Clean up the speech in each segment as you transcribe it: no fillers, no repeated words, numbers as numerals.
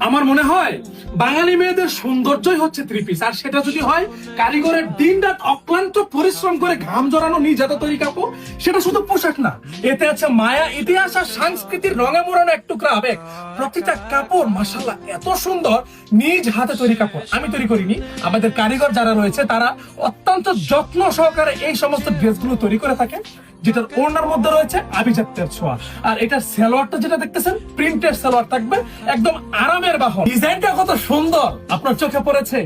আমার মনে হয় বাঙালি মেয়েদের সৌন্দর্যই হচ্ছে থ্রি পিস, আর সেটা যদি হয় কারিগরের দিন রাত অক্লান্ত পরিশ্রম করে ঘাম জড়ানো নিজ হাতে তৈরি কাপড়, সেটা শুধু পোশাক না, এতে আছে মায়া, ইতিহাস আর সংস্কৃতির রঙে মোড়ানো এক টুকরা আবেগ। প্রতিটা কাপড় মাশাআল্লাহ এত সুন্দর, নিজ হাতে তৈরি কাপড়। আমি তৈরি করিনি, আমাদের কারিগর যারা রয়েছে তারা অত্যন্ত যত্ন সহকারে এই সমস্ত ড্রেসগুলো তৈরি করে থাকে, যেটার ওড়নার মধ্যে রয়েছে আভিজাত্যের ছোঁয়া। আর এটার সালোয়ারটা যেটা দেখতেছেন প্রিন্টের সালোয়ার থাকবে, একদম আরামের বাহন। ডিজাইনটা কত সুন্দর আপনার চোখে পড়েছে?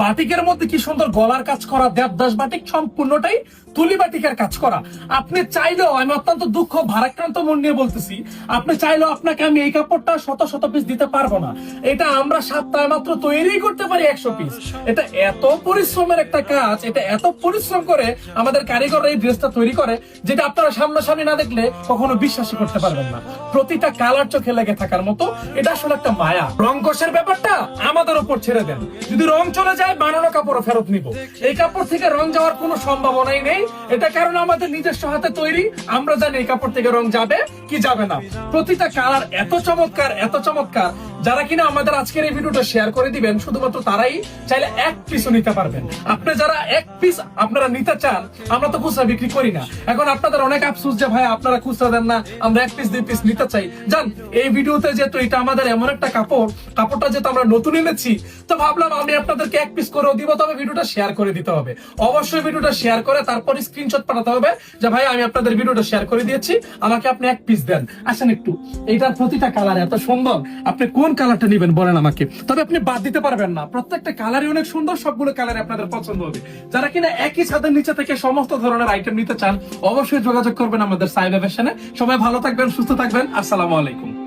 বাটিকের মধ্যে কি সুন্দর গলার কাজ করা, দেবদাস বাটিক সম্পূর্ণটাই তুলি বাটিকের কাজ করা। আপনি চাইলেও, আমি অত্যন্ত দুঃখ ভারাক্রান্ত মন নিয়ে বলতেছি, আপনি চাইলেও আপনাকে আমি এই কাপড়টা শত শত পিস দিতে পারবো না। এটা আমরা সপ্তাহে মাত্র তৈরি করতে পারি 100 পিস। এটা এত পরিশ্রমের একটা কাজ, এটা এত পরিশ্রম করে আমাদের কারিগররা এই ড্রেসটা তৈরি করে, যেটা আপনারা সামনাসামনি না দেখলে কখনো বিশ্বাসই করতে পারবেন না। প্রতিটা কালার চোখে লেগে থাকার মতো, এটা আসলে একটা মায়া। রং কষের ব্যাপারটা আমাদের উপর ছেড়ে দেন, যদি রং চলে যায় বানানো কাপড় ফেরত নিব। এই কাপড় থেকে রং যাওয়ার কোনো সম্ভাবনাই নেই, এটা কারণ আমাদের নিজস্ব হাতে তৈরি। আমরা জানি এই কাপড় থেকে রং যাবে কি যাবে না। প্রতিটা কালার এত চমৎকার, এত চমৎকার, যারা কিনা আমাদের আজকের এই ভিডিওটা শেয়ার করে দিবেন, শুধুমাত্র তারাই চাইলে এক পিসও নিতে পারবেন। আপনি যারা এক পিস আপনারা নিতে চান, আমরা তো খুচরা বিক্রি করি না। এখন আপনাদের অনেক আফসোস যে ভাই আপনারা খুচরা দেন না, আমরা এক পিস 2 পিস নিতে চাই। জান, এই ভিডিওতে যেহেতু এটা আমাদের এমন একটা কাপড়টা যেহেতু আমরা নতুন এনেছি, তো ভাবলাম আমি আপনাদেরকে এক পিস করেও দিব, তবে ভিডিওটা শেয়ার করে দিতে হবে। অবশ্যই ভিডিওটা শেয়ার করে তারপর স্ক্রিনশট পাঠাতে হবে যে ভাই আমি আপনাদের ভিডিওটা শেয়ার করে দিয়েছি, আমাকে আপনি এক পিস দেন। আসেন একটু, এইটার প্রতিটা কালার এত সুন্দর, আপনি কোন কালারটা নেবেন বলেন আমাকে, তবে আপনি বাদ দিতে পারবেন না। প্রত্যেকটা কালারই অনেক সুন্দর, সবগুলো কালার আপনাদের পছন্দ হবে। যারা কিনা একই ছাদের নিচে থেকে সমস্ত ধরনের আইটেম নিতে চান, অবশ্যই যোগাযোগ করবেন আমাদের সাইবা ফ্যাশনে। সবাই ভালো থাকবেন, সুস্থ থাকবেন। আসসালামু আলাইকুম।